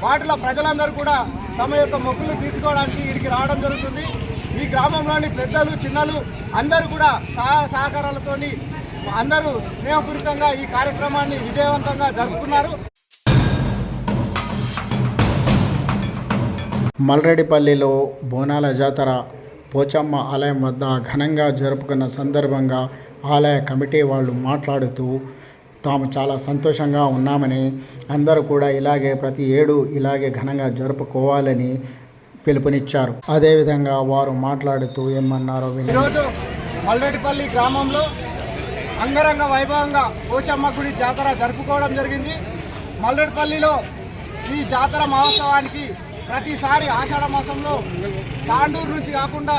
వాటిలో ప్రజలందరూ కూడా తమ యొక్క మొక్కులు తీర్చుకోవడానికి ఇక్కడికి రావడం జరుగుతుంది. ఈ గ్రామంలోని పెద్దలు చిన్నలు అందరూ కూడా సహకారాలతోని అందరూ స్నేహపూరితంగా ఈ కార్యక్రమాన్ని విజయవంతంగా జరుపుకున్నారు. మల్రెడ్డిపల్లిలో బోనాల జాతర పోచమ్మ ఆలయం వద్ద ఘనంగా జరుపుకున్న సందర్భంగా ఆలయ కమిటీ వాళ్ళు మాట్లాడుతూ తాము చాలా సంతోషంగా ఉన్నామని, అందరూ కూడా ఇలాగే ప్రతి ఏడు ఇలాగే ఘనంగా జరుపుకోవాలని పిలుపునిచ్చారు. అదేవిధంగా వారు మాట్లాడుతూ ఏమన్నారో ఈరోజు మల్రెడ్డిపల్లి గ్రామంలో అంగరంగ వైభవంగా పోచమ్మ గుడి జాతర జరుపుకోవడం జరిగింది. మల్రెడ్డిపల్లిలో ఈ జాతర మహోత్సవానికి ప్రతిసారి ఆషాఢ మాసంలో తాండూరు నుంచి కాకుండా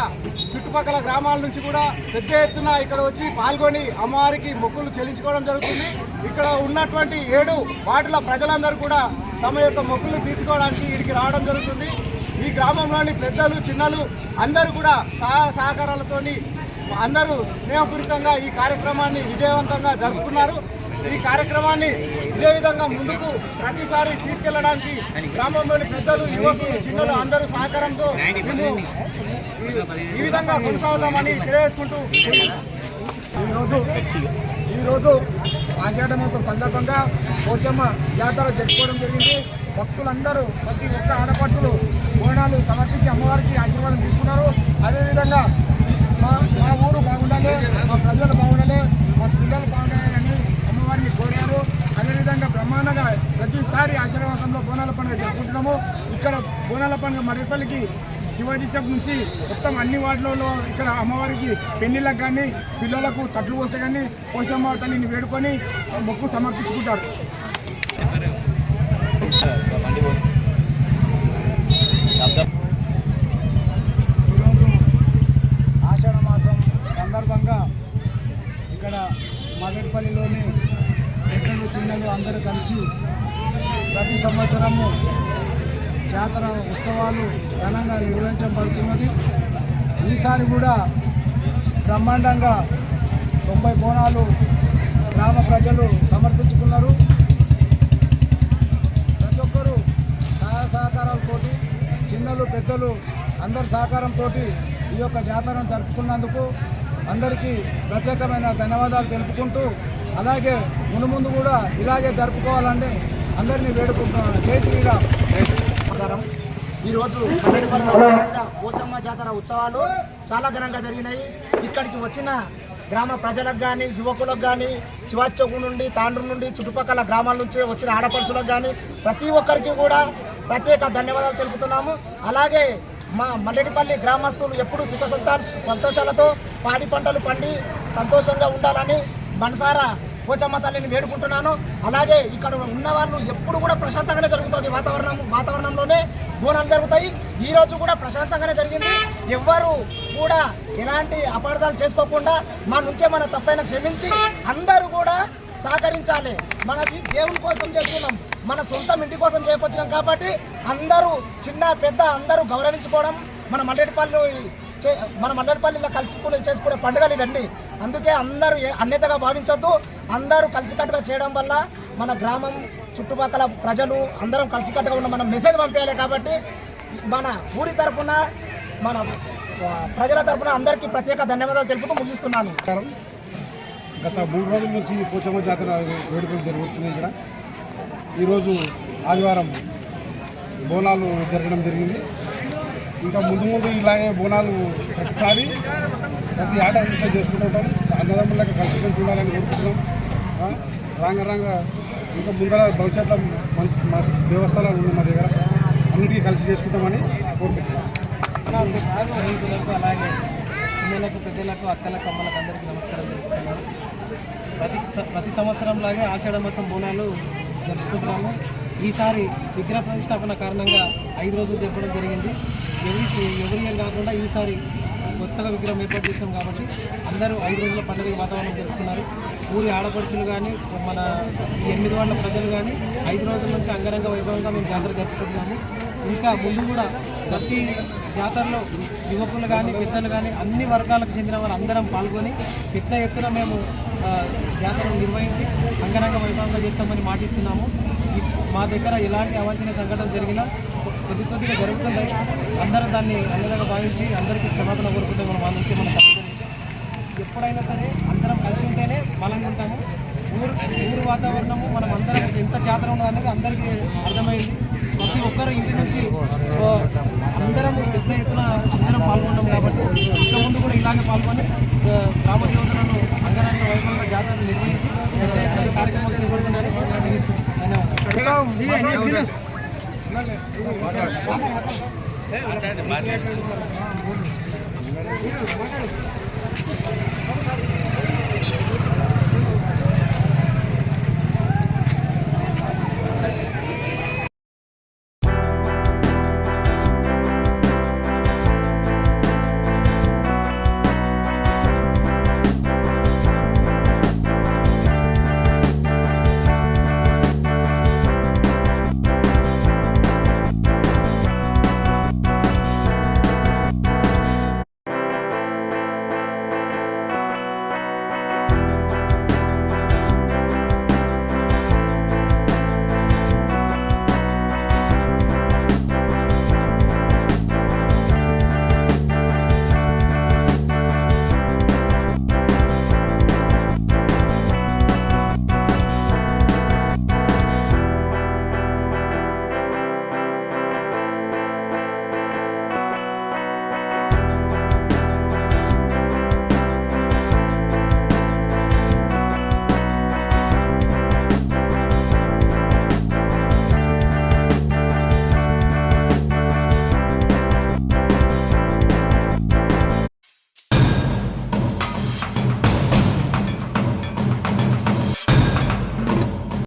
చుట్టుపక్కల గ్రామాల నుంచి కూడా పెద్ద ఎత్తున ఇక్కడ వచ్చి పాల్గొని అమ్మవారికి మొక్కులు చెల్లించుకోవడం జరుగుతుంది. ఇక్కడ ఉన్నటువంటి 7 వార్డుల ప్రజలందరూ కూడా తమ యొక్క మొక్కులు తీర్చుకోవడానికి ఇక్కడికి రావడం జరుగుతుంది. ఈ గ్రామంలోని పెద్దలు చిన్నలు అందరూ కూడా సహకారాలతోని అందరూ స్నేహపూరితంగా ఈ కార్యక్రమాన్ని విజయవంతంగా జరుపుకున్నారు. ఈ కార్యక్రమాన్ని ఇదే విధంగా ముందుకు ప్రతిసారి తీసుకెళ్లడానికి గ్రామంలోని పెద్దలు, యువకులు, చిన్నలు అందరూ సహకారంతో మేము ఈ విధంగా కొనసాగుతామని తెలియజేసుకుంటూ ఈరోజు ఆషాఢ మాసం సందర్భంగా పోచమ్మ జాతర జరుపుకోవడం జరిగింది. భక్తులందరూ ప్రతి ఒక్క ఆడపడుచులు బోనాలు సమర్పించి అమ్మవారికి ఆశీర్వాదం తీసుకున్నారు. అదేవిధంగా మా ఊరు బాగుండాలి, మా ప్రజలు బాగుండాలి, మా పిల్లలు బాగుండాలని అమ్మవారిని కోరారు. అదేవిధంగా బ్రహ్మాండంగా ప్రతిసారి ఆషాఢ మాసంలో బోనాల పండుగ జరుపుకుంటున్నాము. ఇక్కడ బోనాల పండుగ మర్రిపల్లికి శివాజీ చౌక్ నుంచి మొత్తం అన్ని వార్డులలో ఇక్కడ అమ్మవారికి పెళ్లిళ్ళకు కానీ పిల్లలకు తట్లు పోస్తే కానీ పోషమ్మ తల్లిని వేడుకొని మొక్కు సమర్పించుకుంటారు. ఈరోజు ఆషాఢ మాసం సందర్భంగా ఇక్కడ మల్రెడ్డిపల్లిలోని పెద్దలు చిన్నలు అందరూ కలిసి ప్రతి సంవత్సరము జాతర ఉత్సవాలు ఘనంగా నిర్వహించబడుతున్నది. ఈసారి కూడా బ్రహ్మాండంగా 90 బోనాలు గ్రామ ప్రజలు సమర్పించుకున్నారు. ప్రతి ఒక్కరూ సహకారాలతో చిన్నలు పెద్దలు అందరి సహకారంతో ఈ యొక్క జాతరను జరుపుకున్నందుకు అందరికీ ప్రత్యేకమైన ధన్యవాదాలు తెలుపుకుంటూ, అలాగే మునుముందు కూడా ఇలాగే జరుపుకోవాలని అందరినీ వేడుకుంటున్నాను. జై శ్రీరామ్. ఈరోజు పోచమ్మ జాతర ఉత్సవాలు చాలా ఘనంగా జరిగినాయి. ఇక్కడికి వచ్చిన గ్రామ ప్రజలకు కానీ, యువకులకు కానీ, శివాచౌకు నుండి, తాండ్రు నుండి, చుట్టుపక్కల గ్రామాల నుంచి వచ్చిన ఆడపడుచులకు కానీ ప్రతి ఒక్కరికి కూడా ప్రత్యేక ధన్యవాదాలు తెలుపుతున్నాము. అలాగే మా మల్రెడ్డిపల్లి గ్రామస్తులు ఎప్పుడు సుఖ సంతోషాలతో పాడి పంటలు పండి సంతోషంగా ఉండాలని మనసారా పోచమ్మ తల్లిని వేడుకుంటున్నాను. అలాగే ఇక్కడ ఉన్న వాళ్ళు ఎప్పుడు కూడా ప్రశాంతంగానే జరుగుతుంది. వాతావరణంలోనే బోనాలు జరుగుతాయి. ఈ రోజు కూడా ప్రశాంతంగానే జరిగింది. ఎవ్వరు కూడా ఎలాంటి అపార్థాలు చేసుకోకుండా మా నుంచే మన తప్పైన క్షమించి అందరూ కూడా సహకరించాలి. మనది దేవుని కోసం చేస్తున్నాం, మన సొంతం ఇంటి కోసం చేయకొచ్చినాం కాబట్టి అందరూ చిన్న పెద్ద అందరూ గౌరవించుకోవడం మన మల్రెడ్డిపల్లిలో కలిసి చేసుకునే పండుగలు ఇవన్నీ. అందుకే అందరూ అన్యతగా భావించొద్దు. అందరూ కలిసికట్టుగా చేయడం వల్ల మన గ్రామం చుట్టుపక్కల ప్రజలు అందరం కలిసికట్టుగా ఉన్న మనం మెసేజ్ పంపించాలి. కాబట్టి మన ఊరి తరఫున మన ప్రజల తరఫున అందరికీ ప్రత్యేక ధన్యవాదాలు తెలుపుతూ ముగిస్తున్నాను. గత 3 రోజుల నుంచి పోచమ్మ జాతర వేడుకలు జరుగుతున్నాయి. ఇక్కడ ఈరోజు ఆదివారం బోనాలు జరగడం జరిగింది. ఇంకా ముందు ఇలాగే బోనాలు ప్రతిసారి ప్రతి ఆట నుంచి చేసుకుంటుంటాం. అన్నదమ్ములకు కలిసి ఉండాలని కోరుకుంటున్నాం. రాంగ ఇంకా ముందర భవిష్యత్తులో మంచి దేవస్థానాలు ఉన్నాయి మా దగ్గర, అన్నిటికీ కలిసి చేసుకుంటామని కోరుకుంటున్నాం. అలాగే చిన్నలకు, పెద్దలకు, అక్కలకు, అమ్మలకు అందరికీ నమస్కారం జరుపుతున్నాను. ప్రతి సంవత్సరం లాగే ఆషాఢ మాసం బోనాలు జరుపుకుంటున్నాము. ఈసారి విగ్రహ ప్రతిష్టాపన కారణంగా 5 రోజులు జరపడం జరిగింది. ఎవరి ఇయర్ కాకుండా ఈసారి కొత్తగా విగ్రహం ఏర్పాటు చేసినాం కాబట్టి అందరూ 5 రోజుల పండుగ వాతావరణం జరుపుతున్నారు. ఊరి ఆడపడుచులు కానీ, మన 8 వార్డుల ప్రజలు కానీ 5 రోజుల నుంచి అంగరంగ వైభవంగా మేము జాతర జరుపుకుంటున్నాము. ఇంకా ముందు కూడా ప్రతి జాతరలో యువకులు కానీ, పెద్దలు కానీ అన్ని వర్గాలకు చెందిన వారు అందరం పాల్గొని పెద్ద ఎత్తున మేము జాతరను నిర్వహించి అంగరంగ వైభవంగా చేస్తామని మాటిస్తున్నాము. మా దగ్గర ఎలాంటి అవాంఛనీయ సంఘటన జరిగినా కొద్దిగా జరుగుతున్నాయి. అందరూ దాన్ని అన్నదాగా భావించి అందరికీ క్షమాపణ కోరుకుంటే మనం వాళ్ళ నుంచి మన ఎప్పుడైనా సరే అందరం కలిసి ఉంటేనే బలంగా ఉంటాము. ఊరు వాతావరణము మనం అందరం ఎంత జాతర ఉన్నది అనేది అందరికీ అర్థమైంది. ప్రతి ఒక్కరు ఇంటి నుంచి అందరం పెద్ద ఎత్తున అందరం పాల్గొన్నాము. కాబట్టి ఇంత ముందు కూడా ఇలాగే పాల్గొని గ్రామ దేవతలను అంగరంగ వైభవంగా జాతరలు నిర్వహించి పెద్ద ఎత్తున ఈ కార్యక్రమాలు చేపడుతున్నారని నిర్వహిస్తుంది. ధన్యవాదాలు.